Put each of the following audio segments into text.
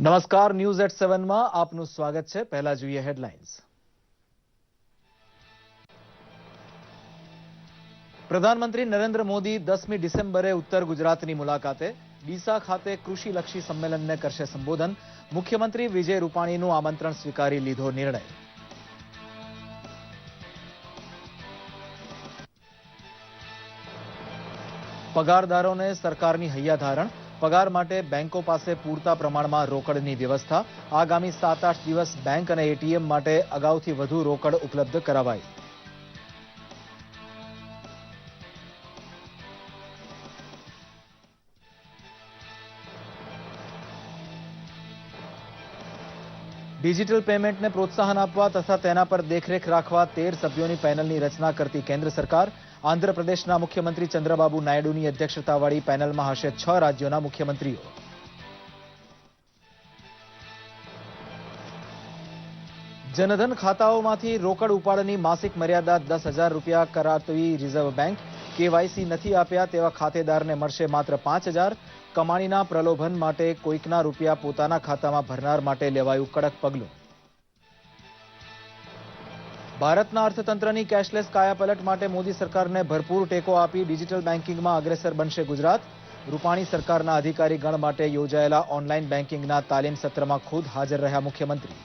નમસ્કાર, news at 7 માં આપનું સ્વાગત છે। પહેલા જોઈએ હેડલાઇન્સ। પ્રધાનમંત્રી નરેન્દ્ર મોદી 10મી ડિસેમ્બરે ઉત્તર ગુજરાતની મુલાકાતે। ડીસા ખાતે કૃષિલક્ષી સંમેલનને કરશે સંબોધન। મુખ્યમંત્રી વિજય રૂપાણીનું આમંત્રણ સ્વીકારી લીધો નિર્ણય। પગારદારોને સરકારની હૈયાધારણ। પગાર માટે બેંકો પાસે પૂરતા પ્રમાણમાં રોકડની વ્યવસ્થા। આગામી 7-8 દિવસ બેંક અને એટીએમ માટે અગાઉથી વધુ રોકડ ઉપલબ્ધ કરાવાઈ। ડિજિટલ પેમેન્ટને પ્રોત્સાહન આપવા તથા તેના પર દેખરેખ રાખવા 13 સભ્યોની પેનલની રચના કરતી કેન્દ્ર સરકાર। આંધ્રપ્રદેશના મુખ્યમંત્રી ચંદ્રબાબુ નાયડુની અધ્યક્ષતાવાળી પેનલમાં હશે 6 રાજ્યોના મુખ્યમંત્રીઓ। જનધન ખાતાઓમાંથી રોકડ ઉપાડની માસિક મર્યાદા 10,000 રૂપિયા કરાવતી રિઝર્વ બેંક। કેવાયસી નથી આપ્યા તેવા ખાતેદારને મળશે માત્ર 5,000। કમાણીના પ્રલોભન માટે કોઈકના રૂપિયા પોતાના ખાતામાં ભરનાર માટે લેવાયું કડક પગલું। ભારતના અર્થતંત્રની કેશલેસ કાયાપલટ માટે મોદી સરકારને ભરપૂર ટેકો આપી ડિજિટલ બેન્કિંગમાં અગ્રેસર બનશે ગુજરાત। રૂપાણી સરકારના અધિકારીગણ માટે યોજાયેલા ઓનલાઈન બેન્કિંગના તાલીમ સત્રમાં ખુદ હાજર રહ્યા મુખ્યમંત્રી।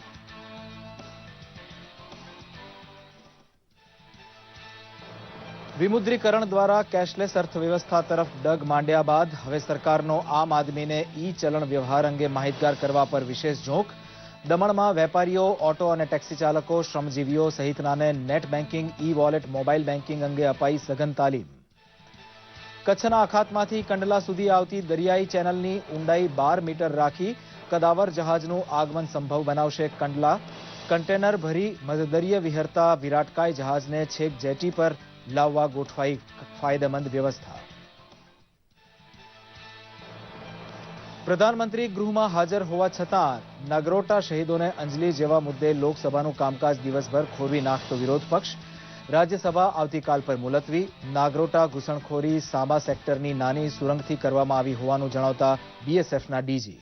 વિમુદ્રીકરણ દ્વારા કેશલેસ અર્થવ્યવસ્થા તરફ ડગ માંડ્યા બાદ હવે સરકારનો આમ આદમીને ઈ ચલણ વ્યવહાર અંગે માહિતગાર કરવા પર વિશેષ ઝોક। દમણમાં વેપારીઓ, ઓટો અને ટેક્સી ચાલકો, શ્રમજીવીઓ સહિતનાને નેટ બેન્કિંગ, ઈ વોલેટ, મોબાઈલ બેન્કિંગ અંગે અપાઈ સઘન તાલીમ। કચ્છના અખાતમાંથી કંડલા સુધી આવતી દરિયાઈ ચેનલની ઊંડાઈ 12 મીટર રાખી કદાવર જહાજનું આગમન સંભવ બનાવશે કંડલા। કન્ટેનર ભરી મધદરિયે વિહરતા વિરાટકાય જહાજને છેક જેટી પર લાવવા ગોઠવાઈ ફાયદેમંદ વ્યવસ્થા। પ્રધાનમંત્રી ગૃહમાં હાજર હોવા છતાં નાગરોટા શહીદોને અંજલિ જેવા મુદ્દે લોકસભાનું કામકાજ દિવસભર ખોરવી નાખતો વિરોધ પક્ષ। રાજ્યસભા આવતીકાલ પર મુલતવી। નાગરોટા ઘૂસણખોરી સાંબા સેક્ટરની નાની સુરંગથી કરવામાં આવી હોવાનું જણાવતા બીએસએફના ડીજી।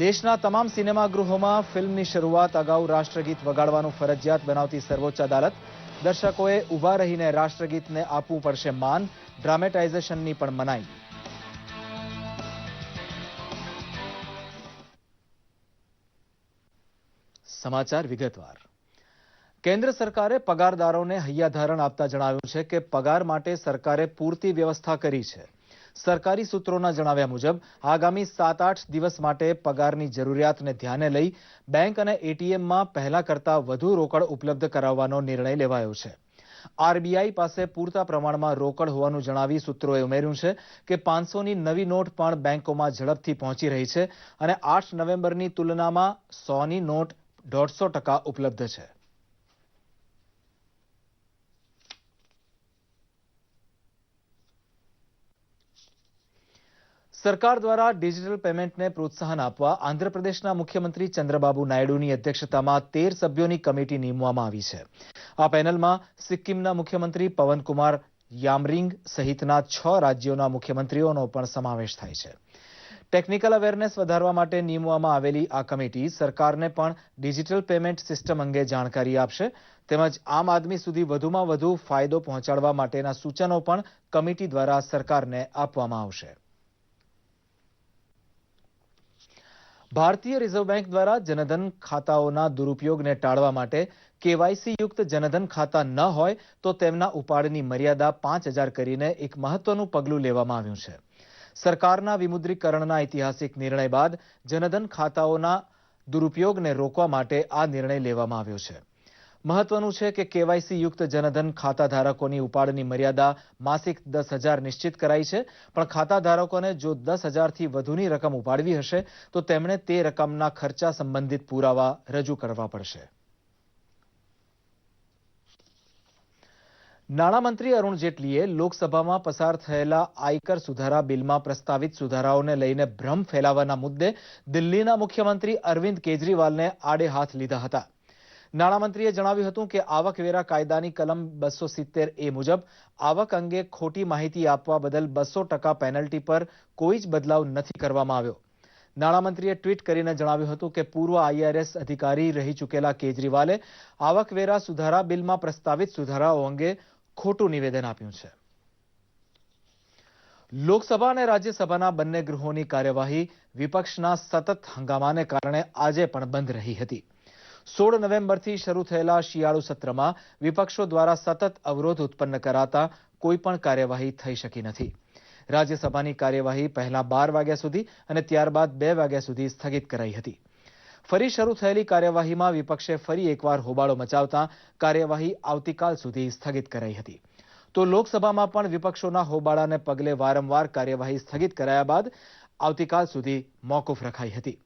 દેશના તમામ સિનેમાગૃહોમાં ફિલ્મની શરૂઆત અગાઉ રાષ્ટ્રગીત વગાડવાનું ફરજિયાત બનાવતી સર્વોચ્ચ અદાલત। દર્શકોએ ઊભા રહીને રાષ્ટ્રગીતને આપવું પડશે માન। ડ્રામેટાઇઝેશનની પણ મનાઈ। સમાચાર વિગતવાર। કેન્દ્ર સરકારે પગારદારોને હૈયાધારણ આપતા જણાવ્યું છે કે પગાર માટે સરકારે પૂરતી વ્યવસ્થા કરી છે। સરકારી સૂત્રોના જણાવ્યા મુજબ આગામી 7-8 દિવસ માટે પગારની જરૂરિયાતને ધ્યાને લઈ બેંક અને એટીએમમાં પહેલા કરતા વધુ રોકડ ઉપલબ્ધ કરાવવાનો નિર્ણય લેવાયો છે। આરબીઆઈ પાસે પૂરતા પ્રમાણમાં રોકડ હોવાનું જણાવી સૂત્રોએ ઉમેર્યું છે કે 500ની નવી નોટ પણ બેંકોમાં ઝડપથી પહોંચી રહી છે અને 8 નવેમ્બરની તુલનામાં 100ની નોટ 150% ઉપલબ્ધ છે। સરકાર દ્વારા ડિજિટલ પેમેન્ટને પ્રોત્સાહન આપવા આંધ્રપ્રદેશના મુખ્યમંત્રી ચંદ્રબાબુ નાયડુની અધ્યક્ષતામાં 13 સભ્યોની કમિટી નિમવામાં આવી છે। આ પેનલમાં સિક્કિમના મુખ્યમંત્રી પવનકુમાર યામરિંગ સહિતના 6 રાજ્યોના મુખ્યમંત્રીઓનો પણ સમાવેશ થાય છે। ટેકનિકલ અવેરનેસ વધારવા માટે નિમવામાં આવેલી આ કમિટી સરકારને પણ ડિજિટલ પેમેન્ટ સિસ્ટમ અંગે જાણકારી આપશે તેમજ આમ આદમી સુધી વધુમાં વધુ ફાયદો પહોંચાડવા માટેના સૂચનો પણ કમિટી દ્વારા સરકારને આપવામાં આવશે। ભારતીય રિઝર્વ બેંક દ્વારા જનધન ખાતાઓના દુરુપયોગને ટાળવા માટે કેવાયસી યુક્ત જનધન ખાતા ન હોય તો તેમના ઉપાડની મર્યાદા 5,000 કરીને એક મહત્વનું પગલું લેવામાં આવ્યું છે। સરકારના વિમુદ્રીકરણના ઐતિહાસિક નિર્ણય બાદ જનધન ખાતાઓના દુરુપયોગને રોકવા માટે આ નિર્ણય લેવામાં આવ્યો છે। મહત્વનું છે કે કેવાયસી યુક્ત જનધન ખાતા ધારકોની ઉપાડની મર્યાદા માસિક 10,000 નિશ્ચિત કરાઈ છે પણ ખાતા ધારકોને જો 10,000થી વધુની રકમ ઉપાડવી હશે તો તેમણે તે રકમના ખર્ચા સંબંધિત પુરાવા રજૂ કરવા પડશે। નાણામંત્રી અરુણ જેટલીએ લોકસભામાં પસાર થયેલા આયકર સુધારા બિલમાં પ્રસ્તાવિત સુધારાઓને લઈને ભ્રમ ફેલાવવાના મુદ્દે દિલ્હીના મુખ્યમંત્રી અરવિંદ કેજરીવાલને આડે હાથ લીધા હતા। નાણામંત્રીએ જણાવ્યું હતું કે આવકવેરા કાયદાની કલમ 270A મુજબ આવક અંગે ખોટી માહિતી આપવા બદલ 200% પેનલ્ટી પર કોઈ જ બદલાવ નથી કરવામાં આવ્યો। નાણામંત્રીએ ટ્વીટ કરીને જણાવ્યું હતું કે પૂર્વ IRS અધિકારી રહી ચૂકેલા કેજરીવાલે આવકવેરા સુધારા બિલમાં પ્રસ્તાવિત સુધારાઓ અંગે ખોટું નિવેદન આપ્યું છે. લોકસભા અને રાજ્યસભાના બંને ગૃહોની કાર્યવાહી વિપક્ષના સતત હંગામાને કારણે આજે પણ બંધ રહી હતી. 16 નવેમ્બરથી શરૂ થયેલા શિયાળુ સત્રમાં વિપક્ષો દ્વારા સતત અવરોધ ઉત્પન્ન કરાતા કોઈ પણ કાર્યવાહી થઈ શકી નથી. રાજ્યસભાની કાર્યવાહી પહેલા 12 વાગ્યા સુધી અને ત્યારબાદ 2 વાગ્યા સુધી સ્થગિત કરાઈ હતી. ફરી શરૂ થયેલી કાર્યવાહીમાં વિપક્ષે ફરી એકવાર હોબાળો મચાવતા કાર્યવાહી આવતીકાલ સુધી સ્થગિત કરાઈ હતી. તો લોકસભામાં પણ વિપક્ષોના હોબાળાને પગલે વારંવાર કાર્યવાહી સ્થગિત કરાયા બાદ આવતીકાલ સુધી મોકૂફ રખાઈ હતી.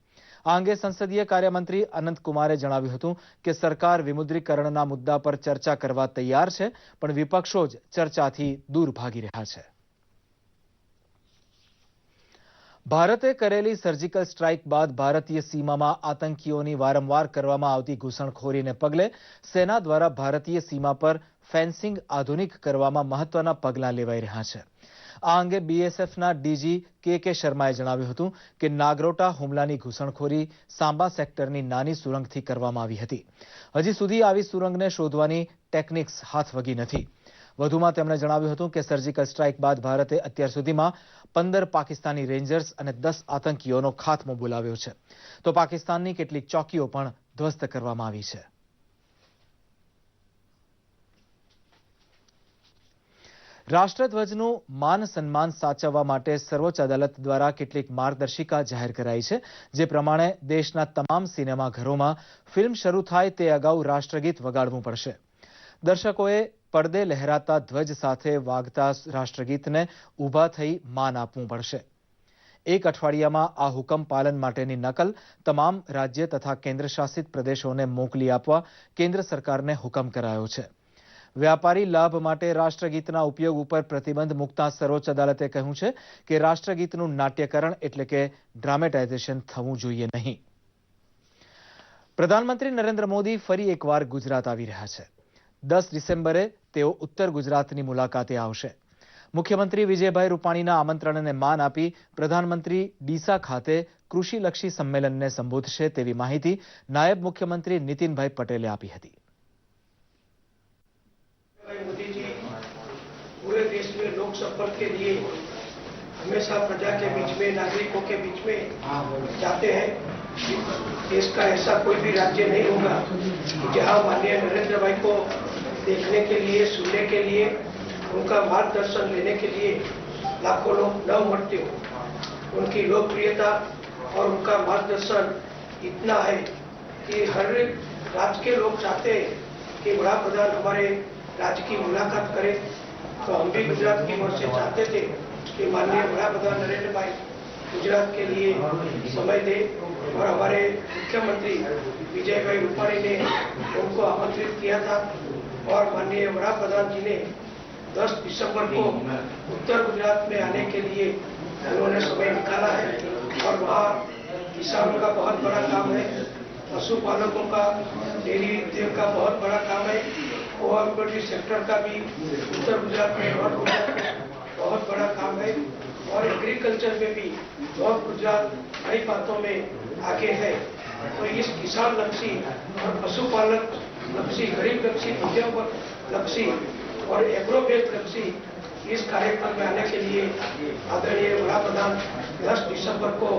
આ અંગે સંસદીય કાર્યમંત્રી અનંત કુમારે જણાવ્યું હતું કે સરકાર વિમુદ્રીકરણના મુદ્દા પર ચર્ચા કરવા તૈયાર છે, પણ વિપક્ષો જ ચર્ચાથી દૂર ભાગી રહ્યા છે. ભારતે કરેલી સર્જિકલ સ્ટ્રાઇક બાદ ભારતીય સીમામાં આતંકીઓની વારંવાર કરવામાં આવતી ઘૂસણખોરીને પગલે સેના દ્વારા ભારતીય સીમા પર ફેન્સિંગ આધુનિક કરવામાં મહત્વના પગલાં લેવાઈ રહ્યા છે. આ અંગે BSFના DG KK શર્માએ જણાવ્યું હતું કે નાગરોટા હુમલાની ઘૂસણખોરી સાંબા સેક્ટરની નાની સુરંગથી કરવામાં આવી હતી. હજી સુધી આવી સુરંગને શોધવાની ટેકનિક્સ હાથવગી નથી. વધુમાં તેમણે જણાવ્યું હતું કે સર્જિકલ સ્ટ્રાઇક બાદ ભારતે અત્યાર સુધીમાં 15 પાકિસ્તાની રેન્જર્સ અને 10 આતંકીઓનો ખાત્મો બોલાવ્યો છે. તો પાકિસ્તાનની કેટલીક ચોકીઓ પણ ધ્વસ્ત કરવામાં આવી છે. રાષ્ટ્રધ્વજનું માન સન્માન સાચવવા માટે સર્વોચ્ચ અદાલત દ્વારા કેટલીક માર્ગદર્શિકા જાહેર કરાઈ છે, જે પ્રમાણે દેશના તમામ સિનેમાઘરોમાં ફિલ્મ શરૂ થાય તે અગાઉ રાષ્ટ્રગીત વગાડવું પડશે. દર્શકોએ પડદે લહેરાતા ધ્વજ સાથે વાગતા રાષ્ટ્રગીતને ઊભા થઈ માન આપવું પડશે. 1 અઠવાડિયામાં આ હુકમ પાલન માટેની નકલ તમામ રાજ્ય તથા કેન્દ્રશાસિત પ્રદેશોને મોકલી આપવા કેન્દ્ર સરકારને હુકમ કરાયો છે. વ્યાપારી લાભ માટે રાષ્ટ્રગીતના ઉપયોગ ઉપર પ્રતિબંધ મૂકતા સર્વોચ્ચ અદાલતે કહ્યું છે કે રાષ્ટ્રગીતનું નાટ્યકરણ એટલે કે ડ્રામેટાઇઝેશન થવું જોઈએ નહીં. પ્રધાનમંત્રી નરેન્દ્ર મોદી ફરી એકવાર ગુજરાત આવી રહ્યા છે. 10 ડિસેમ્બરે તેઓ ઉત્તર ગુજરાતની મુલાકાતે આવશે. મુખ્યમંત્રી વિજયભાઈ રૂપાણીના આમંત્રણને માન આપી પ્રધાનમંત્રી ડીસા ખાતે કૃષિલક્ષી સંમેલનને સંબોધશે તેવી માહિતી નાયબ મુખ્યમંત્રી નીતિનભાઈ પટેલે આપી હતી. मोदी जी पूरे देश में लोक संपर्क के लिए हमेशा प्रजा के बीच में, नागरिकों के बीच में जाते हैं. देश का ऐसा कोई भी राज्य नहीं होगा जहां माननीय नरेंद्र भाई को देखने के लिए, सुनने के लिए, उनका मार्गदर्शन लेने के लिए लाखों लोग न उमड़ते हो. उनकी लोकप्रियता और उनका मार्गदर्शन इतना है कि हर राज्य के लोग चाहते हैं कि बड़ा प्रधान हमारे राज्य की मुलाकात करें. तो हम भी गुजरात की ओर से चाहते थे कि माननीय बड़ा प्रधान नरेंद्र भाई गुजरात के लिए समय दे, और हमारे मुख्यमंत्री विजय भाई रूपाणी ने उनको आमंत्रित किया था और माननीय बड़ा प्रधान जी ने 10 दिसंबर को उत्तर गुजरात में आने के लिए उन्होंने समय निकाला है. और वहाँ किसानों का बहुत बड़ा काम है, पशुपालकों का, डेयरी उद्योग का बहुत बड़ा काम है, कोऑपरेटिव सेक्टर का भी उत्तर गुजरात में बहुत बड़ा काम है, और एग्रीकल्चर में भी नॉर्थ गुजरात कई बातों में आगे है. तो इस किसान लक्षी और पशुपालक लक्षी, गरीब लक्षी, उद्योग लक्षी और एग्रो बेस्ड लक्षी इस कार्यक्रम में आने के लिए आदरणीय बड़ा प्रधान 10 दिसंबर को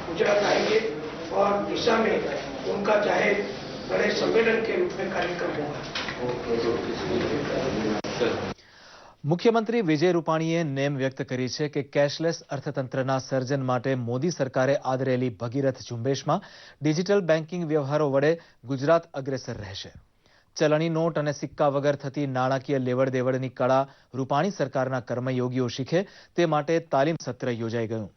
गुजरात आएंगे और दिशा में उनका चाहे बड़े सम्मेलन के रूप में कार्यक्रम होगा. મુખ્યમંત્રી વિજય રૂપાણીએ નેમ વ્યક્ત કરી છે કે કેશલેસ અર્થતંત્રના સર્જન માટે મોદી સરકારે આદરેલી ભગીરથ ઝુંબેશમાં ડિજિટલ બેન્કિંગ વ્યવહારો વડે ગુજરાત અગ્રેસર રહેશે. ચલણી નોટ અને સિક્કા વગર થતી નાણાકીય લેવડ દેવડની કળા રૂપાણી સરકારના કર્મયોગીઓ શીખે તે માટે તાલીમ સત્ર યોજાઈ ગયું.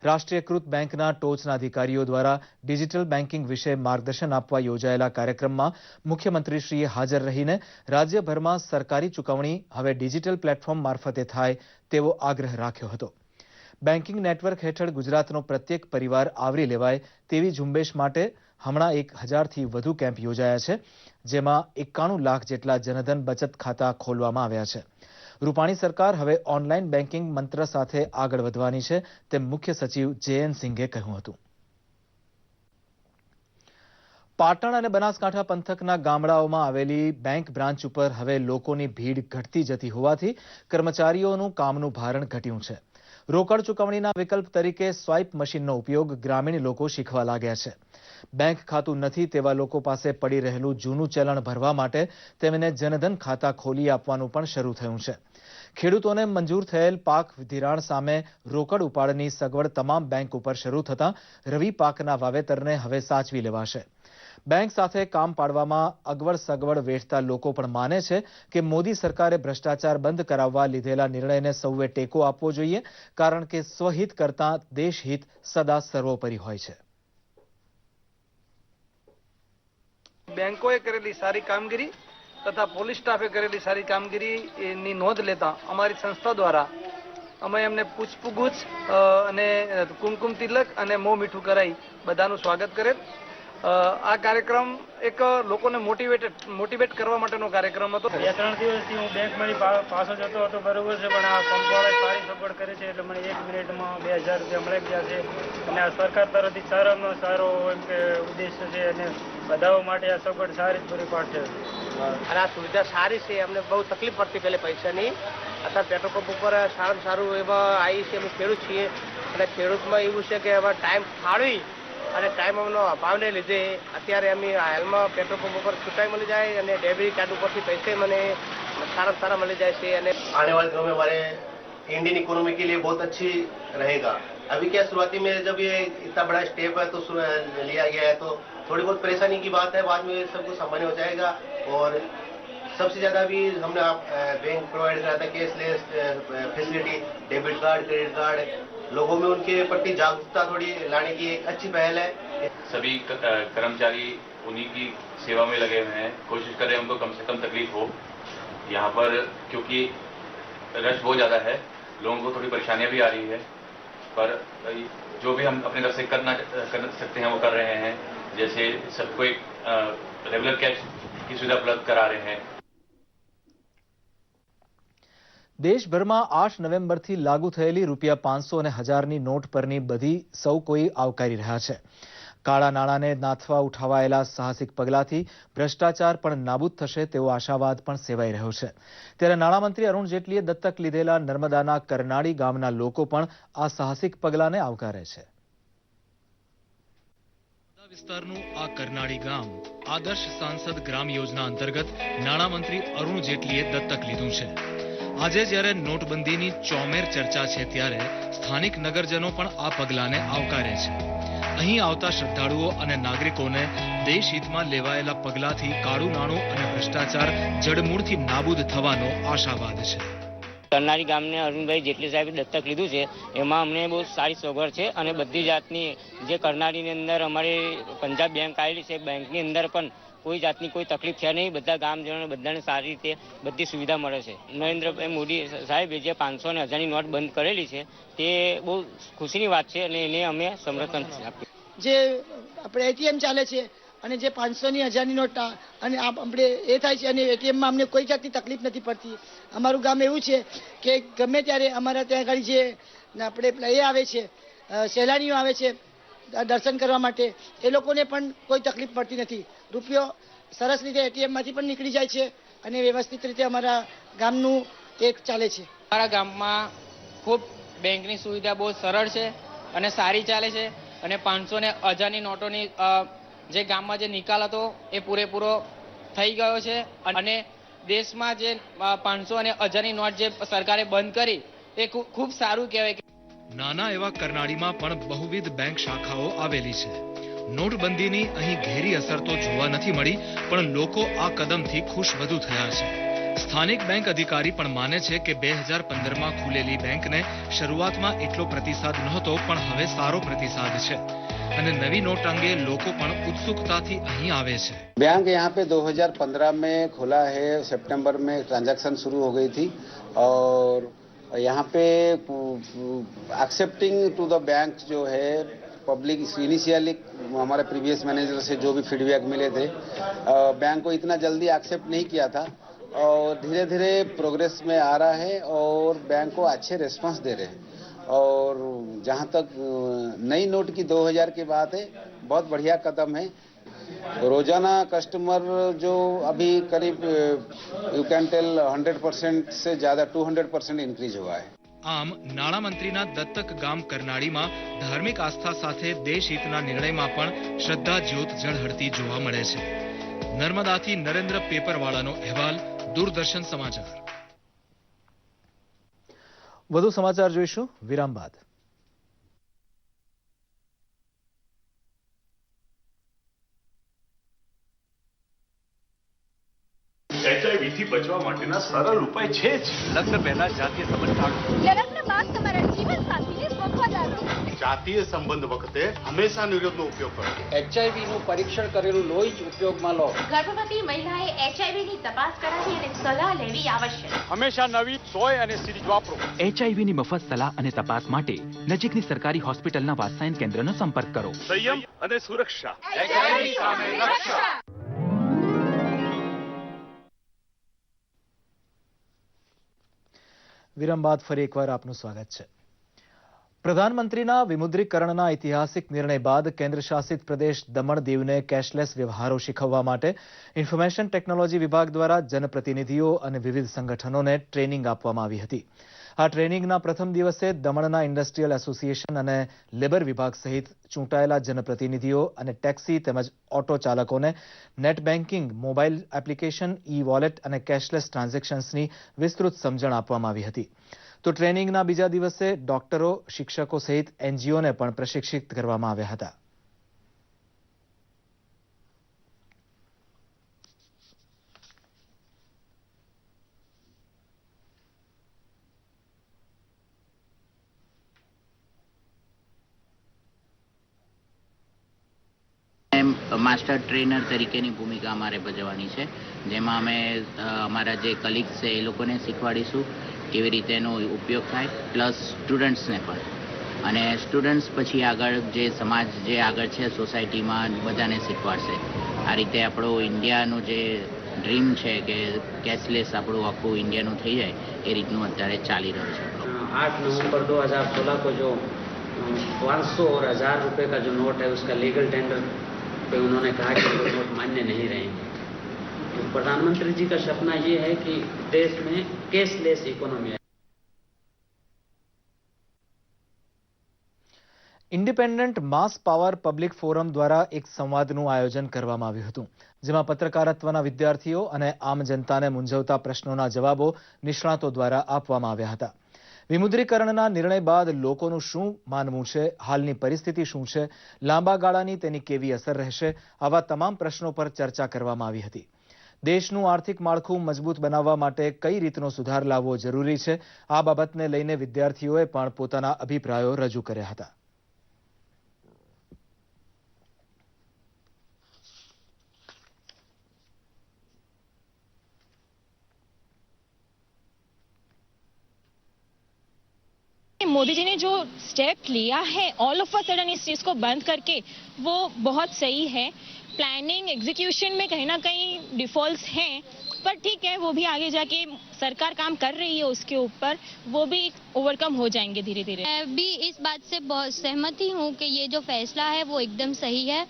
રાષ્ટ્રીયકૃત બેંકના ટોચના અધિકારીઓ દ્વારા ડિજિટલ બેન્કિંગ વિશે માર્ગદર્શન આપવા યોજાયેલા કાર્યક્રમમાં મુખ્યમંત્રીશ્રીએ હાજર રહીને રાજ્યભરમાં સરકારી ચૂકવણી હવે ડિજિટલ પ્લેટફોર્મ મારફતે થાય તેવો આગ્રહ રાખ્યો હતો. બેન્કિંગ નેટવર્ક હેઠળ ગુજરાતનો પ્રત્યેક પરિવાર આવરી લેવાય તેવી ઝુંબેશ માટે હમણાં 1000થી વધુ કેમ્પ યોજાયા છે, જેમાં 91 લાખ જેટલા જનધન બચત ખાતા ખોલવામાં આવ્યા છે. રૂપાણી સરકાર હવે ઓનલાઈન બેન્કિંગ મંત્ર સાથે આગળ વધવાની છે તેમ મુખ્ય સચિવ JN સિંઘે કહ્યું હતું. પાટણ અને બનાસકાંઠા પંથકના ગામડાઓમાં આવેલી બેંક બ્રાન્ચ ઉપર હવે લોકોની ભીડ ઘટતી જતી હોવાથી કર્મચારીઓનું કામનું ભારણ ઘટ્યું છે. રોકડ ચૂકવણીના વિકલ્પ તરીકે સ્વાઇપ મશીનનો ઉપયોગ ગ્રામીણ લોકો શીખવા લાગ્યા છે. બેંક ખાતું નથી તેવા લોકો પાસે પડી રહેલું જૂનું ચલણ ભરવા માટે તેમને જનધન ખાતા ખોલી આપવાનું પણ શરૂ થયું છે. ખેડૂતોને મંજૂર થયેલ પાક ધિરાણ સામે રોકડ ઉપાડની સગવડ તમામ બેંક ઉપર શરૂ થતાં રવિ પાકના વાવેતરને હવે સાચવી લેવાશે. બેંક સાથે કામ પાડવામાં અગવડ સગવડ વેઠતા લોકો પણ માને છે કે મોદી સરકારે ભ્રષ્ટાચાર બંધ કરાવવા લીધેલા નિર્ણયને સૌએ ટેકો આપવો જોઈએ, કારણ કે સ્વહિત કરતાં દેશહિત સદા સર્વોપરી હોય છે. બેંકોએ કરેલી સારી કામગીરી તથા પોલીસ સ્ટાફે કરેલી સારી કામગીરીની નોંધ લેતા અમારી સંસ્થા દ્વારા અમે એમને પુષ્પગુચ્છ અને કુમકુમ તિલક અને મોં મીઠું કરાઈ બધાનું સ્વાગત કરેલ. આ કાર્યક્રમ એક લોકોને મોટિવેટ કરવા માટેનો કાર્યક્રમ હતો. 2-3 દિવસથી હું બેંકમાંથી પાછો જતો હતો, બરોબર છે, પણ આ કંપવાળાએ સારી સગવડ કરે છે એટલે મને 1 મિનિટમાં 2000 રૂપિયા મળી ગયા છે. અને આ સરકાર તરફથી સારામાં સારો એમ કે ઉદ્દેશ્ય છે અને બધાઓ માટે આ સગવડ સારી જ પૂરી પાડશે. અને આ સુવિધા સારી છે. અમને બહુ તકલીફ પડતી પહેલે પૈસાની. અત્યારે પેટ્રોલ પંપ ઉપર સારામાં સારું એમાં આવી છે. અમે ખેડૂત છીએ અને ખેડૂતમાં એવું છે કે હવે ટાઈમ ફાળવી અને ટાઈમનો અભાવને લીધે અત્યારે અમે હાલમાં પેટ્રોલ પંપ ઉપર છૂટાઈ મળી જાય અને ડેબિટ કાર્ડ ઉપરથી પૈસે મને સારામાં સારા મળી જાય છે. અને आने वाले दिनों में हमारे इंडियन इकोनॉमी के लिए बहुत अच्छी रहेगा. अभी क्या शुरुआती में जब ये इतना बड़ा स्टेप है तो लिया गया है तो थोड़ी बहुत परेशानी की बात है, बाद में सब कुछ सामान्य हो जाएगा. और सबसे ज्यादा भी हमने बैंक प्रोवाइड करा था cashless facility, debit card, credit card. लोगों में उनके प्रति जागरूकता थोड़ी लाने की एक अच्छी पहल है. सभी कर्मचारी उन्हीं की सेवा में लगे हुए हैं. कोशिश कर रहे हैं उनको कम से कम तकलीफ हो. यहाँ पर क्योंकि रश बहुत ज़्यादा है, लोगों को थोड़ी परेशानियाँ भी आ रही है, पर जो भी हम अपनी तरफ से कर सकते हैं वो कर रहे हैं. जैसे सबको एक रेगुलर कैश की सुविधा उपलब्ध करा रहे हैं. દેશભરમાં 8 નવેમ્બરથી લાગુ થયેલી ₹500 અને 1000ની નોટ પરની બધી સૌ કોઈ આવકારી રહ્યા છે. કાળા નાણાંને નાથવા ઉઠાવાયેલા સાહસિક પગલાથી ભ્રષ્ટાચાર પણ નાબૂદ થશે તેવો આશાવાદ પણ સેવાઈ રહ્યો છે. ત્યારે નાણામંત્રી અરુણ જેટલીએ દત્તક લીધેલા નર્મદાના કરનાળી ગામના લોકો પણ આ સાહસિક પગલાને આવકારે છે. વિસ્તારનું આ કરનાળી ગામ આદર્શ સાંસદ ગ્રામ યોજના અંતર્ગત નાણામંત્રી અરુણ જેટલીએ દત્તક લીધું છે. આજે જ્યારે નોટબંધીની ચોમેર ચર્ચા છે ત્યારે સ્થાનિક નગરજનો પણ આ પગલાને આવકારે છે. અહીં આવતા શ્રદ્ધાળુઓ અને નાગરિકોને દેશહિતમાં લેવાયેલા પગલાથી કાળું નાણું અને ભ્રષ્ટાચાર જડમૂળથી નાબૂદ થવાનો આશાવાદ છે. કરનાળી ગામને અરુણભાઈ જેટલી સાહેબે દત્તક લીધું છે એમાં અમને બહુ સારી સગવડ છે અને બધી જાતની જે કરનાળીની અંદર અમારી પંજાબ બેંક આવેલી છે, બેંકની અંદર પણ કોઈ જાતની કોઈ તકલીફ છે નહીં. બધા ગામજનોને બધાને સારી રીતે બધી સુવિધા મળે છે. નરેન્દ્રભાઈ મોદી સાહેબે જે 500 અને 1000ની નોટ બંધ કરેલી છે તે બહુ ખુશીની વાત છે અને એને અમે સમર્થન આપ્યું. જે આપણે એટીએમ ચાલે છે અને જે 500ની 1000ની નોટ અને આપણે એ થાય છે અને એટીએમમાં અમને કોઈ જાતની તકલીફ નથી પડતી. અમારું ગામ એવું છે કે ગમે ત્યારે અમારા ત્યાં આગળ જે આપણે એ આવે છે સહેલાણીઓ આવે છે દર્શન કરવા માટે, એ લોકોને પણ કોઈ તકલીફ પડતી નથી. રૂપિયો સરસ રીતે એટીએમમાંથી પણ નીકળી જાય છે અને વ્યવસ્થિત રીતે અમારા ગામનું એક ચાલે છે. અમારા ગામમાં ખૂબ બેંકની સુવિધા બહુ સરળ છે અને સારી ચાલે છે અને 500 અને 1000ની નોટોની જે ગામમાં જે નિકાલ હતો એ પૂરેપૂરો થઈ ગયો છે અને દેશમાં જે 500 અને 1000ની નોટ જે સરકારે બંધ કરી એ ખૂબ સારું કહેવાય. નાના એવા કરનાળીમાં પણ બહુવિધ બેંક શાખાઓ આવેલી છે. નોટબંધીની અહીં ઘેરી અસર તો જોવા નથી મળી, પણ લોકો આ કદમથી ખુશ વધુ થયા છે. સ્થાનિક બેંક અધિકારી પણ માને છે કે 2015માં ખુલેલી બેંકને શરૂઆતમાં એટલો પ્રતિસાદ નહોતો, પણ હવે સારો પ્રતિસાદ છે અને નવી નોટ અંગે લોકો પણ उत्सुकताથી અહીં આવે છે. बैंक यहाँ पे 2015 में खुला है. सितंबर में ट्रांजैक्शन शुरू हो गई थी और यहाँ पे एक्सेप्टिंग टू द बैंक जो है पब्लिक इनिशियली हमारे प्रीवियस मैनेजर से जो भी फीडबैक मिले थे, बैंक को इतना जल्दी एक्सेप्ट नहीं किया था और धीरे धीरे प्रोग्रेस में आ रहा है और बैंक को अच्छे रिस्पांस दे रहे हैं. और जहाँ तक नई नोट की 2000 की बात है, बहुत बढ़िया कदम है. रोजाना कस्टमर जो अभी करीब यू कैन टेल 100% से ज्यादा 200% इंक्रीज हुआ है। આમ નાણામંત્રીના દત્તક ગામ કરનાળીમાં ધાર્મિક આસ્થા સાથે દેશહિતના નિર્ણયમાં પણ શ્રદ્ધા જ્યોત ઝળહળતી જોવા મળે છે. નર્મદાથી નરેન્દ્ર પેપરવાળાનો અહેવાલ, દૂરદર્શન સમાચાર. વધુ સમાચાર જોઈશું વિરામ બાદ. HIV થી બચવા માટેના સરળ ઉપાય છે જ. લગ્ન પહેલા જાતીય સંબંધ ટાળો. લગ્ન બાદ તમારા જીવન સાથીને વફાદાર રહો. જાતીય સંબંધ વખતે હંમેશા નિરોધનો ઉપયોગ કરો. HIV નું પરીક્ષણ કરેલું લોહી જ ઉપયોગમાં લો. ગર્ભવતી મહિલાએ HIV ની તપાસ કરાવી અને સલાહ લેવી આવશ્યક. હંમેશા નવી સોય અને સિરીજ વાપરો. HIV ની મફત સલાહ અને તપાસ માટે નજીકની સરકારી હોસ્પિટલના વાત્સલ્ય કેન્દ્રનો સંપર્ક કરો. સંયમ અને સુરક્ષા. HIV સામે રક્ષા. વિરામ બાદ ફરી એકવાર આપનું સ્વાગત છે. પ્રધાનમંત્રીના વિમુદ્રીકરણના ઐતિહાસિક નિર્ણય બાદ કેન્દ્ર શાસિત પ્રદેશ દમણ દીવને કેશલેસ વ્યવહારો શીખવવા માટે ઇન્ફોર્મેશન ટેકનોલોજી વિભાગ દ્વારા જનપ્રતિનિધિઓ અને વિવિધ સંગઠનોને ટ્રેનિંગ આપવામાં આવી હતી. આ ટ્રેનિંગના પ્રથમ દિવસે દમણના ઇન્ડસ્ટ્રીયલ એસોસિએશન અને લેબર વિભાગ સહિત ચૂંટાયેલા જનપ્રતિનિધિઓ અને ટેક્સી તેમજ ઓટો ચાલકોને નેટ બેન્કિંગ, મોબાઈલ એપ્લિકેશન, ઈ વોલેટ અને કેશલેસ ટ્રાન્ઝેક્શન્સની વિસ્તૃત સમજણ આપવામાં આવી હતી. તો ટ્રેનિંગના બીજા દિવસે ડોક્ટરો, શિક્ષકો સહિત એનજીઓને પણ પ્રશિક્ષિત કરવામાં આવ્યા હતા. માસ્ટર ટ્રેનર તરીકેની ભૂમિકા અમારે ભજવવાની છે, જેમાં અમે અમારા જે કલીગ્સ છે એ લોકોને શીખવાડીશું કેવી રીતે એનો ઉપયોગ થાય, પ્લસ સ્ટુડન્ટ્સને પણ. અને સ્ટુડન્ટ્સ પછી આગળ જે સમાજ જે આગળ છે સોસાયટીમાં બધાને શીખવાડશે. આ રીતે આપણો ઇન્ડિયાનું જે ડ્રીમ છે કે કેશલેસ આપણું આખું ઇન્ડિયાનું થઈ જાય એ રીતનું અત્યારે ચાલી રહ્યું છે. 8 नवंबर 2016 को जो 500 और 1000 रुपए का जो नोट है उसका लीगल टेंडर पे उन्होंने कहा कि वो नोट मान्य नहीं रहेंगे. तो प्रधानमंत्री जी का सपना ये है कि देश में कैशलेस इकोनॉमी है. ઇન્ડિપેન્ડન્ટ માસ પાવર પબ્લિક ફોરમ દ્વારા એક સંવાદનું આયોજન કરવામાં આવ્યું હતું, જેમાં પત્રકારત્વના વિદ્યાર્થીઓ અને આમ જનતાને મૂંઝવતા પ્રશ્નોના જવાબો નિષ્ણાતો દ્વારા આપવામાં આવ્યા હતા. વિમુદ્રીકરણના નિર્ણય બાદ લોકોનું શું માનવું છે, હાલની પરિસ્થિતિ શું છે, લાંબા ગાળાની તેની કેવી અસર રહેશે, આવા તમામ પ્રશ્નો પર ચર્ચા કરવામાં આવી હતી. દેશનું આર્થિક માળખું મજબૂત બનાવવા માટે કઈ રીતનો સુધાર લાવવો જરૂરી છે, આ બાબતને લઈને વિદ્યાર્થીઓએ પણ પોતાના અભિપ્રાયો રજૂ કર્યા હતા. मोदी जी ने जो स्टेप लिया है ऑल ऑफ अ सडन इस चीज को बंद करके वो बहुत सही है. प्लानिंग एग्जीक्यूशन में कहीं ना कहीं डिफॉल्ट्स हैं, पर ठीक है, वो भी आगे जाके सरकार काम कर रही है उसके ऊपर, वो भी ओवरकम हो जाएंगे धीरे धीरे. मैं भी इस बात से बहुत सहमत ही हूँ कि ये जो फैसला है वो एकदम सही है,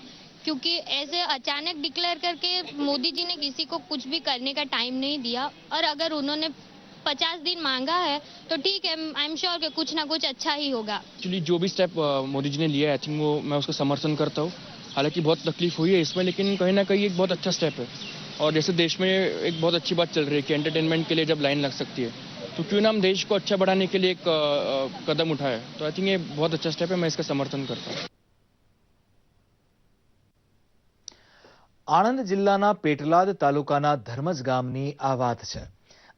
क्योंकि ऐसे अचानक डिक्लेयर करके मोदी जी ने किसी को कुछ भी करने का टाइम नहीं दिया. और अगर उन्होंने 50 दिन मांगा है तो ठीक है, आई एम श्योर कि कुछ ना कुछ अच्छा ही होगा. एक्चुअली जो भी स्टेप मोदी जी ने लिया है, आई थिंक वो मैं उसका समर्थन करता हूँ. हालांकि बहुत तकलीफ हुई है इसमें, लेकिन कहीं ना कहीं एक बहुत अच्छा स्टेप है. और जैसे देश में एक बहुत अच्छी बात चल रही है कि एंटरटेनमेंट के लिए जब लाइन लग सकती है, तो क्यों ना हम देश को अच्छा बढ़ाने के लिए एक कदम उठाए. तो आई थिंक ये बहुत अच्छा स्टेप है, मैं इसका समर्थन करता हूँ. આણંદ જિલ્લાના પેટલાદ તાલુકાના ધર્મજ ગામની આ વાત છે.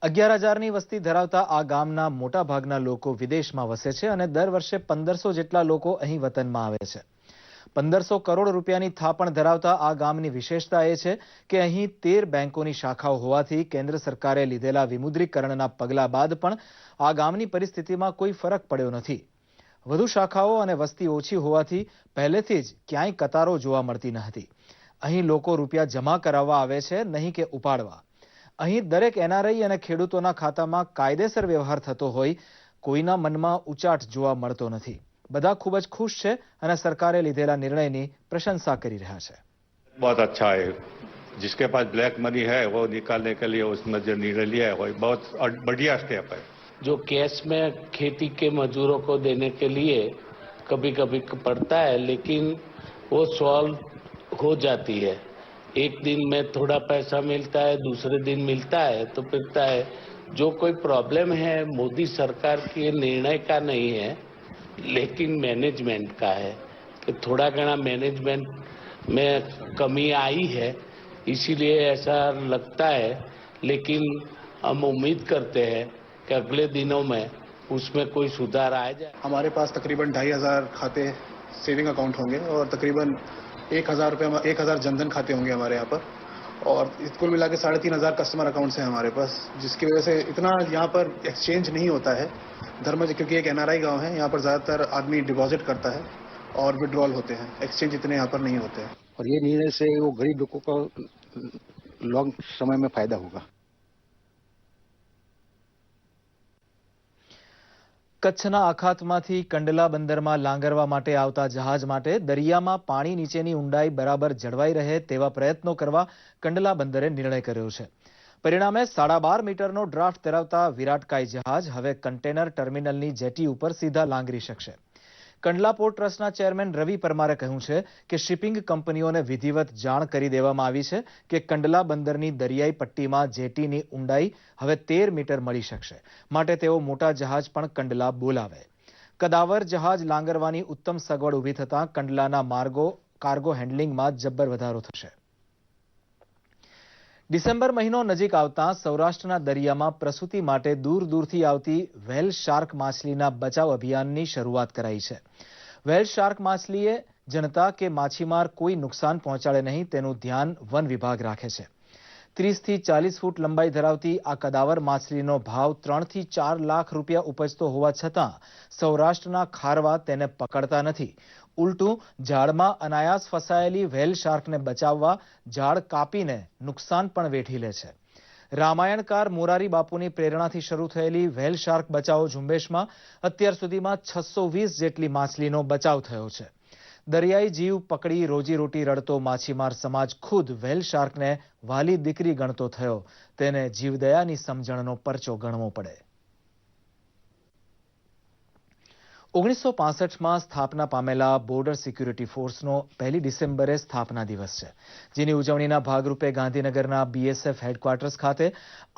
11,000ની વસ્તી ધરાવતા આ ગામના મોટા ભાગના લોકો વિદેશમાં વસે છે અને દર વર્ષે 1500 જેટલા લોકો અહીં વતનમાં આવે છે. 1500 કરોડ રૂપિયાની થાપણ ધરાવતા આ ગામની વિશેષતા એ છે કે અહીં 13 બેંકોની શાખાઓ હોવાથી કેન્દ્ર સરકારે લીધેલા વિમુદ્રીકરણના પગલા બાદ પણ આ ગામની પરિસ્થિતિમાં કોઈ ફરક પડ્યો નથી. વધુ શાખાઓ અને વસ્તી ઓછી હોવાથી પહેલેથી જ ક્યાંય કતારો જોવા મળતી ન હતી. અહીં લોકો રૂપિયા જમા કરાવવા આવે છે, નહીં કે ઉપાડવા. અહીં દરેક એનઆરઆઈ અને ખેડૂતોના ખાતામાં કાયદેસર વ્યવહાર થતો હોય, કોઈના મનમાં ઉચાટ જોવા મળતો નથી. બધા ખૂબ જ ખુશ છે અને સરકારે લીધેલા નિર્ણયની પ્રશંસા કરી રહ્યા છે. बहुत अच्छा है। जिसके पास ब्लैक मनी है वो निकालने के लिए उसमें जो निर्णय लिया है वो बहुत बढ़िया स्टेप है। जो कैश में खेती के मजदूरों को देने के लिए कभी कभी पड़ता है, लेकिन वो सॉल्व हो जाती है। एक दिन में थोड़ा पैसा मिलता है, दूसरे दिन मिलता है तो फिरता है। जो कोई प्रॉब्लम है मोदी सरकार के निर्णय का नहीं है, लेकिन मैनेजमेंट का है कि थोड़ा घना मैनेजमेंट में कमी आई है, इसीलिए ऐसा लगता है। लेकिन हम उम्मीद करते हैं कि अगले दिनों में उसमें कोई सुधार आ जाए। हमारे पास तकरीबन 2500 खाते सेविंग अकाउंट होंगे और तकरीबन 1000 जनधन खाते होंगे हमारे यहाँ पर, और कुल मिला के 3500 कस्टमर अकाउंट्स हैं हमारे पास, जिसकी वजह से इतना यहाँ पर एक्सचेंज नहीं होता है धर्मज, क्योंकि एक NRI गांव है। यहाँ पर ज़्यादातर आदमी डिपॉजिट करता है और विड्रॉल होते हैं, एक्सचेंज इतने यहाँ पर नहीं होते हैं। और ये निर्णय से वो गरीब लोगों को लॉन्ग समय में फायदा होगा। કચ્છના અખાતમાંથી કંડલા બંદરમાં લાંગરવા માટે આવતા જહાજ માટે દરિયામાં પાણી નીચેની ઊંડાઈ બરાબર જળવાઈ રહે તેવા પ્રયત્નો કરવા કંડલા બંદરે નિર્ણય કર્યો છે. પરિણામે 12.5 મીટરનો ડ્રાફ્ટ ધરાવતા વિરાટકાય જહાજ હવે કન્ટેનર ટર્મિનલની જેટી ઉપર સીધા લાંગરી શકશે. કંડલા પોર્ટ ટ્રસ્ટના ચેરમેન રવિ પરમારે કહ્યું છે કે શિપિંગ કંપનીઓને વિધિવત જાણ કરી દેવામાં આવી છે કે કંડલા બંદરની દરિયાઈ પટ્ટીમાં જેટીની ઊંડાઈ હવે 13 મીટર મળી શકશે, માટે તેઓ મોટા જહાજ પણ કંડલા બોલાવે. કદાવર જહાજ લાંગરવાની ઉત્તમ સગવડ ઊભી થતાં કંડલાના કાર્ગો હેન્ડલિંગમાં જબ્બર વધારો થશે. ડિસેમ્બર મહિનો નજીક આવતા સૌરાષ્ટ્રના દરિયામાં પ્રસૂતિ માટે દૂર દૂરથી આવતી વ્હેલ શાર્ક માછલીના બચાવ અભિયાનની શરૂઆત કરાઈ છે. વ્હેલ શાર્ક માછલીએ જનતા કે માછીમાર કોઈ નુકસાન પહોંચાડે નહીં તેનું ધ્યાન વન વિભાગ રાખે છે. 30 થી 40 ફૂટ લંબાઈ ધરાવતી આ કદાવર માછલીનો ભાવ 3 થી 4 લાખ રૂપિયા ઉપજતો હોવા છતાં સૌરાષ્ટ્રના ખારવા તેને પકડતા નથી. ઉલટું ઝાડમાં અનાયાસ ફસાયેલી વ્હેલ શાર્કને બચાવવા ઝાડ કાપીને નુકસાન પણ વેઠી લે છે. રામાયણકાર મોરારી બાપુની પ્રેરણાથી શરૂ થયેલી વ્હેલ શાર્ક બચાવો ઝુંબેશમાં અત્યાર સુધીમાં 620 જેટલી માછલીનો બચાવ થયો છે. દરિયાઈ જીવ પકડી રોજીરોટી રડતો માછીમાર સમાજ ખુદ વ્હેલ શાર્કને વાલી દીકરી ગણતો થયો, તેને જીવદયાની સમજણનો પરચો ગણવો પડે. 1965માં સ્થાપના પામેલા બોર્ડર સિક્યુરિટી ફોર્સનો 1 ડિસેમ્બરે સ્થાપના દિવસ છે, જેની ઉજવણીના ભાગરૂપે ગાંધીનગરના BSF હેડક્વાર્ટર્સ ખાતે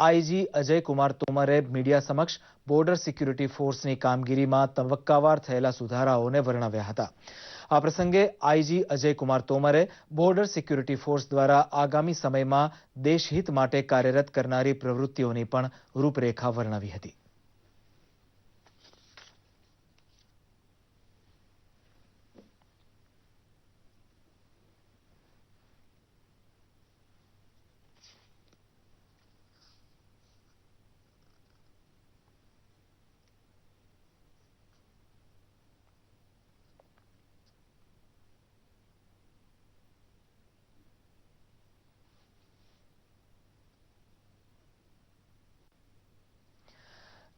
IG અજય કુમાર તોમરે મીડિયા સમક્ષ બોર્ડર સિક્યુરિટી ફોર્સની કામગીરીમાં તબક્કાવાર થયેલા સુધારાઓને વર્ણવ્યા હતા. આ પ્રસંગે IG અજય કુમાર તોમરે બોર્ડર સિક્યુરિટી ફોર્સ દ્વારા આગામી સમયમાં દેશહિત માટે કાર્યરત કરનારી પ્રવૃત્તિઓની પણ રૂપરેખા વર્ણવી હતી.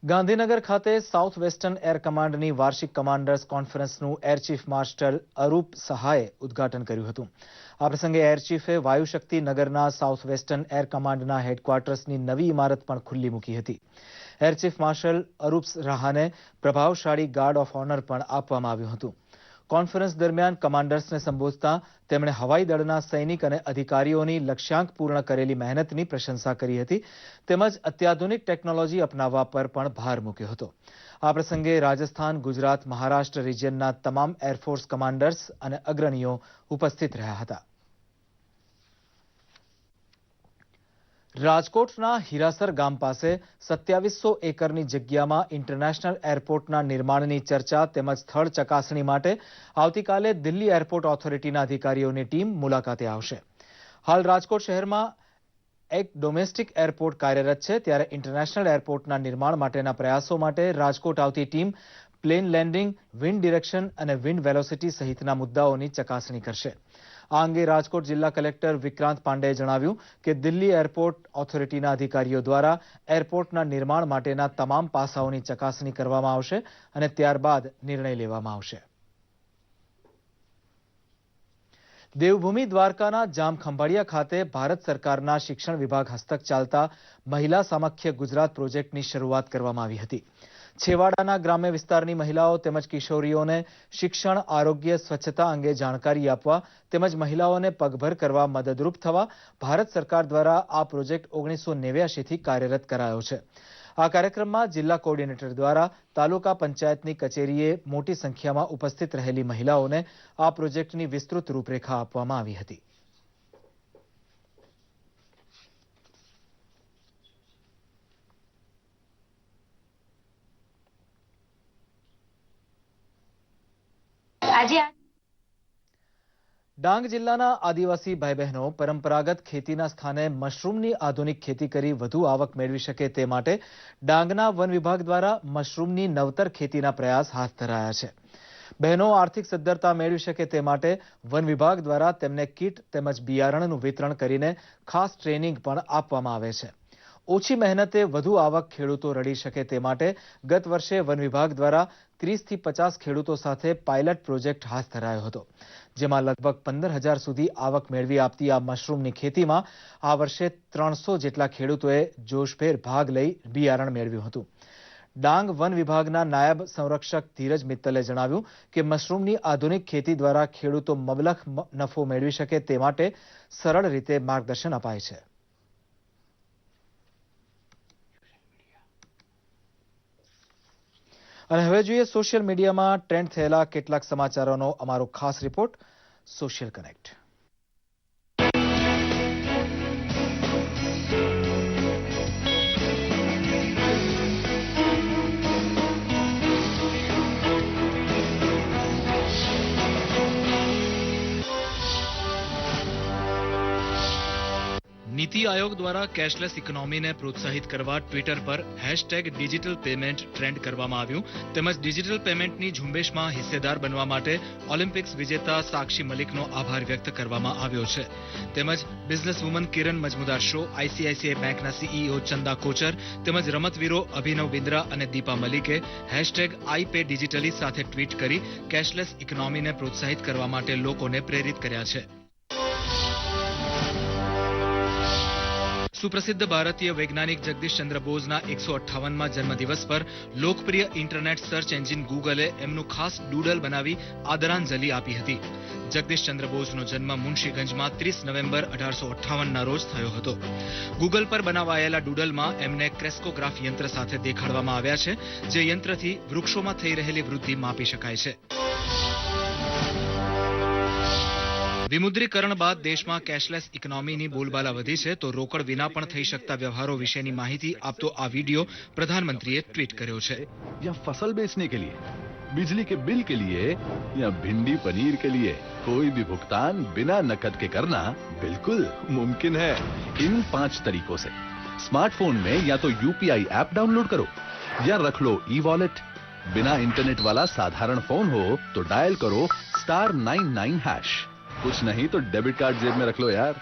ગાંધીનગર ખાતે સાઉથ વેસ્ટર્ન એર કમાન્ડની વાર્ષિક commanders કોન્ફરન્સનું air chief marshal Arup સહાયે ઉદ્ઘાટન કર્યું હતું. આ પ્રસંગે એર ચીફે વાયુશક્તિ નગરના સાઉથ વેસ્ટર્ન એર કમાન્ડના હેડક્વાર્ટર્સની નવી ઇમારત પણ ખુલ્લી મૂકી હતી. એર ચીફ માર્શલ અરૂપ સહાને પ્રભાવશાળી ગાર્ડ ઓફ ઓનર પણ આપવામાં આવ્યું હતું. કોન્ફરન્સ દરમિયાન કમાન્ડર્સને સંબોધતા તેમણે હવાઈ દળના સૈનિક અને અધિકારીઓની લક્ષ્યાંક પૂર્ણ કરેલી મહેનતની પ્રશંસા કરી હતી, તેમજ અત્યાધુનિક ટેકનોલોજી અપનાવવા પર પણ ભાર મૂક્યો હતો. આ પ્રસંગે રાજસ્થાન, ગુજરાત, મહારાષ્ટ્ર રિજિયનના તમામ એરફોર્સ કમાન્ડર્સ અને અગ્રણીઓ ઉપસ્થિત રહ્યા હતા. રાજકોટના હીરાસર ગામ પાસે 2700 એકરની જગ્યામાં ઇન્ટરનેશનલ એરપોર્ટના નિર્માણની ચર્ચા તેમજ સ્થળ ચકાસણી માટે આવતીકાલે દિલ્હી એરપોર્ટ ઓથોરિટીના અધિકારીઓની ટીમ મુલાકાતે આવશે. હાલ રાજકોટ શહેરમાં એક ડોમેસ્ટિક એરપોર્ટ કાર્યરત છે, ત્યારે ઇન્ટરનેશનલ એરપોર્ટના નિર્માણ માટેના પ્રયાસો માટે રાજકોટ આવતી team plane landing, wind direction અને વિન્ડ વેલોસિટી સહિતના મુદ્દાઓની ચકાસણી કરશે. આ અંગે રાજકોટ જિલ્લા કલેક્ટર વિક્રાંત પાંડેએ જણાવ્યું કે દિલ્હી એરપોર્ટ ઓથોરિટીના અધિકારીઓ દ્વારા એરપોર્ટના નિર્માણ માટેના તમામ પાસાઓની ચકાસણી કરવામાં આવશે અને ત્યારબાદ નિર્ણય લેવામાં આવશે. દેવભૂમિ દ્વારકાના જામખંભાળિયા ખાતે ભારત સરકારના શિક્ષણ વિભાગ હસ્તક ચાલતા મહિલા સામખ્ય ગુજરાત પ્રોજેક્ટની શરૂઆત કરવામાં આવી હતી. છેવાડાના ગ્રામ્ય વિસ્તારની મહિલાઓ તેમજ કિશોરીઓને શિક્ષણ, આરોગ્ય, સ્વચ્છતા અંગે જાણકારી આપવા તેમજ મહિલાઓને પગભર કરવા મદદરૂપ થવા ભારત સરકાર દ્વારા આ પ્રોજેક્ટ 1989થી કાર્યરત કરાયો છે. આ કાર્યક્રમમાં જિલ્લા કોઓર્ડિનેટર દ્વારા તાલુકા પંચાયતની કચેરીએ મોટી સંખ્યામાં ઉપસ્થિત રહેલી મહિલાઓને આ પ્રોજેક્ટની વિસ્તૃત રૂપરેખા આપવામાં આવી હતી. ડાંગ જિલ્લાના આદિવાસી ભાઈ બહેનો પરંપરાગત ખેતીના સ્થાને મશરૂમની આધુનિક ખેતી કરી વધુ આવક મેળવી શકે તે માટે ડાંગના વન વિભાગ દ્વારા મશરૂમની નવતર ખેતીના પ્રયાસ હાથ ધરાયા છે. બહેનો આર્થિક સદ્ધરતા મેળવી શકે તે માટે વન વિભાગ દ્વારા તેમને કીટ તેમજ બિયારણનું વિતરણ કરીને ખાસ ટ્રેનિંગ પણ આપવામાં આવે છે. ઓછી મહેનતે વધુ આવક ખેડૂતો રળી શકે તે માટે ગત વર્ષે વન વિભાગ દ્વારા 30 થી 50 ખેડૂતો સાથે પાયલટ પ્રોજેક્ટ હાથ ધરાયો હતો, જેમાં લગભગ 15,000 સુધી આવક મેળવી આપતી આ મશરૂમની ખેતીમાં આ વર્ષે 300 જેટલા ખેડૂતોએ જોશભેર ભાગ લઈ બિયારણ મેળવ્યું હતું. ડાંગ વન વિભાગના નાયબ સંરક્ષક ધીરજ મિત્તલે જણાવ્યું કે મશરૂમની આધુનિક ખેતી દ્વારા ખેડૂતો મબલખ નફો મેળવી શકે તે માટે સરળ રીતે માર્ગદર્શન અપાય છે. અને હવે જોઈએ સોશિયલ મીડિયામાં ટ્રેન્ડ થયેલા કેટલાક સમાચારોનો અમારો ખાસ report social connect. NITI Aayog દ્વારા કેશલેસ ઇકોનોમીને પ્રોત્સાહિત કરવા ટ્વિટર પર #ડિજિટલ પેમેન્ટ ટ્રેન્ડ કરવામાં આવ્યું. તેમજ ડિજિટલ પેમેન્ટની ઝુંબેશમાં હિસ્સેદાર બનવા માટે ઓલિમ્પિક્સ વિજેતા સાક્ષી મલિકનો આભાર વ્યક્ત કરવામાં આવ્યો છે. તેમજ બિઝનેસ વુમન કિરણ મજમુદાર શો, ICICI બેંકના CEO ચંદા કોચર તેમજ રમતવીરો અભિનવ બિંદ્રા અને દીપા મલિકે #IPayDigitally સાથે ટ્વીટ કરી કેશલેસ ઇકોનોમીને પ્રોત્સાહિત કરવા માટે લોકોને પ્રેરિત કર્યા છે. સુપ્રસિદ્ધ ભારતીય વૈજ્ઞાનિક જગદીશ ચંદ્ર બોઝના 158માં જન્મદિવસ પર લોકપ્રિય ઇન્ટરનેટ સર્ચ એન્જિન ગૂગલે એમનું ખાસ ડૂડલ બનાવી આદરાંજલિ આપી હતી. જગદીશ ચંદ્ર બોઝનો જન્મ મુન્શીગંજમાં 30 નવેમ્બર 1858ના રોજ થયો હતો. ગૂગલ પર બનાવાયેલા ડૂડલમાં એમને ક્રેસ્કોગ્રાફ યંત્ર સાથે દેખાડવામાં આવ્યા છે, જે યંત્રથી વૃક્ષોમાં થઈ રહેલી વૃદ્ધિ માપી શકાય છે. વિમુદ્રીકરણ બાદ દેશમાં કેશલેસ ઇકોનોમીની બોલબાલા વધી છે, તો રોકડ વિના પણ થઈ શકતા વ્યવહારો વિશેની માહિતી આપતો આ વિડીયો પ્રધાનમંત્રીએ ટ્વીટ કર્યો છે. या फसल बेचने के लिए, बिजली के बिल के लिए या भिंडी पनीर के लिए कोई भी भुगतान बिना नकद के करना बिल्कुल मुमकिन है इन 5 तरीकों से. स्मार्टफोन में या तो UPI ऐप डाउनलोड करो या रख लो ई-वॉलेट. बिना इंटरनेट वाला साधारण फोन हो तो डायल करो *99#. कुछ नहीं तो डेबिट कार्ड जेब में रख लो यार,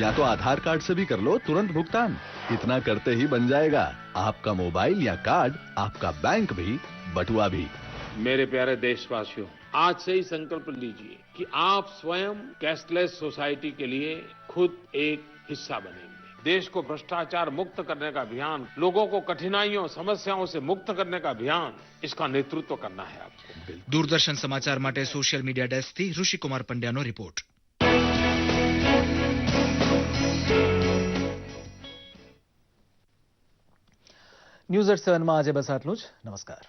या तो आधार कार्ड से भी कर लो तुरंत भुगतान. इतना करते ही बन जाएगा आपका मोबाइल या कार्ड, आपका बैंक भी, बटुआ भी. मेरे प्यारे देशवासियों, आज से ही संकल्प लीजिए कि आप स्वयं कैशलेस सोसाइटी के लिए खुद एक हिस्सा बनेंगे. देश को भ्रष्टाचार मुक्त करने का अभियान, लोगों को कठिनाइयों समस्याओं से मुक्त करने का अभियान, इसका नेतृत्व करना है आपको. दूरदर्शन समाचार માટે સોશિયલ મીડિયા ડેસ્કથી ઋષિકુમાર પંડ્યાનો રિપોર્ટ. ન્યૂઝ@7માં આજે બસ આટલું જ. નમસ્કાર.